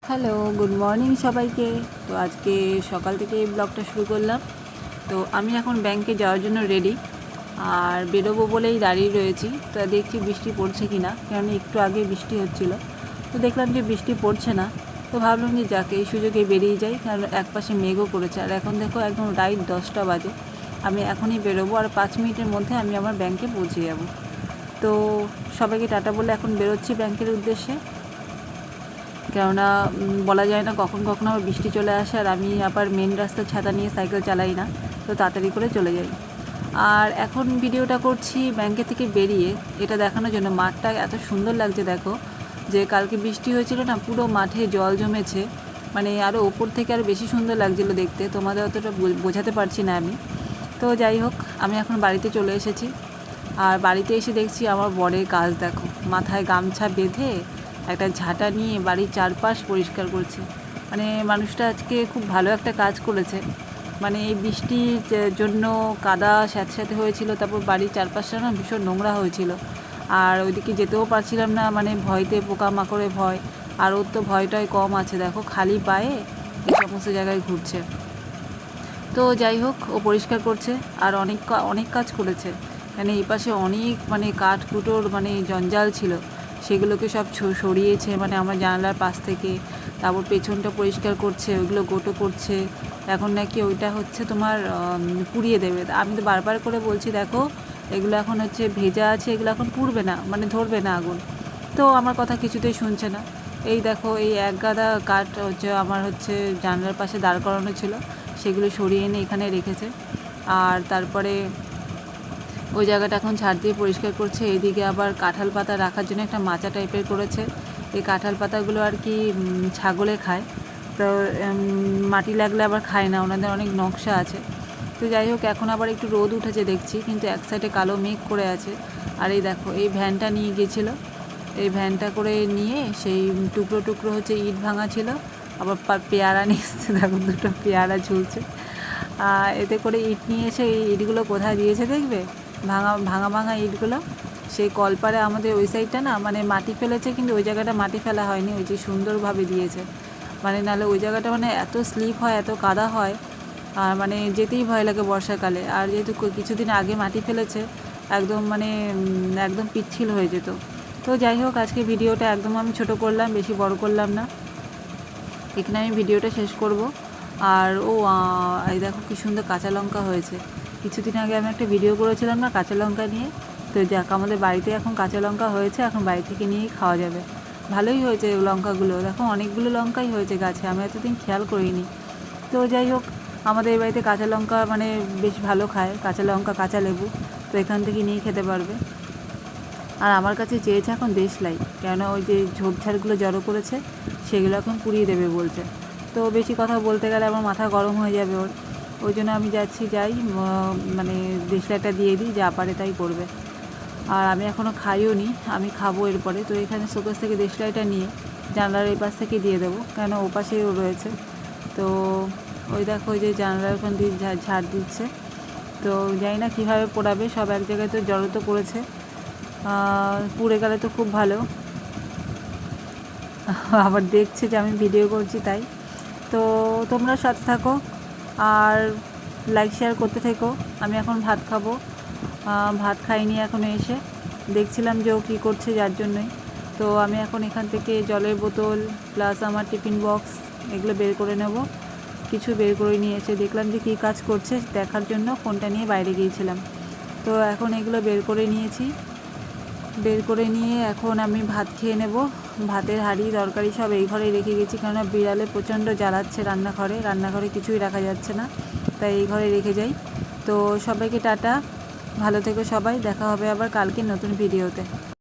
Hello, good morning সবাইকে। তো আজকে সকাল থেকে এই ব্লগটা শুরু করলাম। তো আমি এখন ব্যাংকে যাওয়ার জন্য রেডি, আর বেরোবো বলেই দাঁড়িয়ে রয়েছি। তো দেখছি বৃষ্টি পড়ছে কি না, কারণ একটু আগে বৃষ্টি হচ্ছিল। তো দেখলাম যে বৃষ্টি পড়ছে না। তো ভাবলাম যে যাকে এই সুযোগে বেরিয়ে যাই, কারণ একপাশে মেঘও করেছে। আর এখন দেখো একদম রাইট 10টা বাজে। আমি এখনই বেরোবো, আর 5 মিনিটের মধ্যে আমি আমার ব্যাংকে পৌঁছে যাব। তো সবাইকে টাটা বলে এখন বেরোচ্ছি ব্যাংকের উদ্দেশ্যে। কেননা বলা যায় না কখন কখনো আবার বৃষ্টি চলে আসে, আর আমি আবার মেন রাস্তার ছাতা নিয়ে সাইকেল চালাই না, তো তাড়াতাড়ি করে চলে যাই। আর এখন ভিডিওটা করছি ব্যাংকে থেকে বেরিয়ে, এটা দেখানোর জন্য মাঠটা এত সুন্দর লাগছে। দেখো যে কালকে বৃষ্টি হয়েছিল না, পুরো মাঠে জল জমেছে, মানে আরও ওপর থেকে আরও বেশি সুন্দর লাগছিলো দেখতে। তোমাদের অতটা বোঝাতে পারছি না আমি। তো যাই হোক, আমি এখন বাড়িতে চলে এসেছি। আর বাড়িতে এসে দেখছি আমার বরের কাজ দেখো, মাথায় গামছা বেঁধে একটা ঝাঁটা নিয়ে বাড়ির চারপাশ পরিষ্কার করছে। মানে মানুষটা আজকে খুব ভালো একটা কাজ করেছে। মানে এই বৃষ্টির জন্য কাদা স্যাঁতস্যাঁতে হয়েছিল, তারপর বাড়ির চারপাশটা না ভীষণ নোংরা হয়েছিল। আর ওইদিকে যেতেও পারছিলাম না, মানে ভয়তে, পোকামাকড়ে ভয়। আর ওর তো ভয়টাই কম আছে, দেখো খালি পায়ে এই সমস্ত জায়গায় ঘুরছে। তো যাই হোক, ও পরিষ্কার করছে আর অনেক অনেক কাজ করেছে। মানে এই পাশে অনেক কাঠ কুটোর জঞ্জাল ছিল, সেগুলোকে সব সরিয়েছে, আমার জানালার পাশ থেকে। তারপর পেছনটা পরিষ্কার করছে, ওইগুলো গোটো করছে। এখন নাকি ওইটা হচ্ছে তোমার পুড়িয়ে দেবে। আমি তো বারবার করে বলছি দেখো এগুলো এখন হচ্ছে ভেজা আছে, এগুলো এখন পুড়বে না, ধরবে না আগুন। তো আমার কথা কিছুতেই শুনছে না। এই দেখো, এই এক গাদা কাঠ হচ্ছে আমার হচ্ছে জানলার পাশে দাঁড় করানো ছিল, সেগুলো সরিয়ে এনে এখানে রেখেছে। আর তারপরে ওই জায়গাটা এখন ঝাড় দিয়ে পরিষ্কার করছে। এইদিকে আবার কাঁঠাল পাতা রাখার জন্য একটা মাচা টাইপের করেছে। এই কাঁঠাল পাতাগুলো আর কি ছাগলে খায়, তো মাটি লাগলে আবার খায় না, ওনাদের অনেক নকশা আছে। তো যাই হোক, এখন আবার একটু রোদ উঠেছে দেখছি, কিন্তু এক সাইডে কালো মেঘ করে আছে। আর এই দেখো, এই ভ্যানটা নিয়ে গিয়েছিলো, এই ভ্যানটা করে নিয়ে সেই টুকরো টুকরো হচ্ছে ইট ভাঙা ছিল, আবার পেয়ারা নিয়ে এসছে, দেখো দুটো পেয়ারা ঝুলছে। এতে করে ইট নিয়ে এসে এই ইটগুলো কোথায় দিয়েছে দেখবে, ভাঙা ভাঙা ভাঙা ইটগুলো সেই কলপারে আমাদের ওই সাইডটা না মাটি ফেলেছে, কিন্তু ওই জায়গাটা মাটি ফেলা হয়নি, ওই যে সুন্দরভাবে দিয়েছে। নাহলে ওই জায়গাটা এত স্লিপ হয়, এত কাদা হয়, আর যেতেই ভয় লাগে বর্ষাকালে। আর যেহেতু কিছুদিন আগে মাটি ফেলেছে, একদম একদম পিচ্ছিল হয়ে যেত। তো যাই হোক, আজকে ভিডিওটা একদম আমি ছোট করলাম, বেশি বড় করলাম না, এখানে আমি ভিডিওটা শেষ করব। আর এই দেখো কী সুন্দর কাঁচা লঙ্কা হয়েছে। কিছুদিন আগে আমি একটা ভিডিও করেছিলাম না কাঁচা লঙ্কা নিয়ে, তো যাক আমাদের বাড়িতে এখন কাঁচা লঙ্কা হয়েছে, এখন বাড়ি থেকে নিয়েই খাওয়া যাবে। ভালোই হয়েছে লঙ্কাগুলো, দেখো অনেকগুলো লঙ্কাই হয়েছে গাছে, আমি এতদিন খেয়াল করিনি। তো যাই হোক, আমাদের এই বাড়িতে কাঁচা লঙ্কা বেশ ভালো খায়, কাঁচা লঙ্কা কাঁচা লেবু, তো এখান থেকে নিয়ে খেতে পারবে। আর আমার কাছে চেয়েছে এখন দেশলাই, কেননা ওই যে ঝোপঝাড়গুলো জড়ো করেছে, সেগুলো এখন পুড়িয়ে দেবে বলছে। তো বেশি কথা বলতে গেলে আমার মাথা গরম হয়ে যাবে ওর, ওই জন্য আমি যাই দেশলাইটা দিয়ে দিই, যা পারে তাই করবে। আর আমি এখনও খাইও নি, আমি খাবো এরপরে। তো এখানে শোকেস থেকে দেশলাইটা নিয়ে জানলার এই পাশ থেকে দিয়ে দেবো, কেন ও পাশেও রয়েছে। তো ওই দেখো, ওই যে জানলার ওখান দিয়ে ঝাড় দিচ্ছে। তো জানি না কীভাবে পোড়াবে, সব এক জায়গায় তো জড়ো তো করেছে, পুড়ে গেলে তো খুব ভালো। আবার দেখছে যে আমি ভিডিও করছি তাই। তো তোমরা সাথে থাকো আর লাইক শেয়ার করতে থেকো। আমি এখন ভাত খাবো, ভাত খাইনি এখনো, এসে দেখছিলাম যে ও কী করছে, যার জন্যই। তো আমি এখন এখান থেকে জলের বোতল প্লাস আমার টিফিন বক্স এগুলো বের করে নেব। কিছু বের করে নিয়ে এসে দেখলাম যে কী কাজ করছে দেখার জন্য ফোনটা নিয়ে বাইরে গিয়েছিলাম। তো এখন এগুলো বের করে নিয়েছি, বের করে নিয়ে এখন আমি ভাত খেয়ে নেব। ভাতের হাঁড়ি তরকারি সব এই ঘরেই রেখে গেছি, কেননা বিড়ালে প্রচণ্ড জ্বালাচ্ছে রান্নাঘরে কিছুই রাখা যাচ্ছে না, তাই এই ঘরে রেখে যাই। তো সবাইকে টাটা, ভালো থেকো সবাই, দেখা হবে আবার কালকে নতুন ভিডিওতে।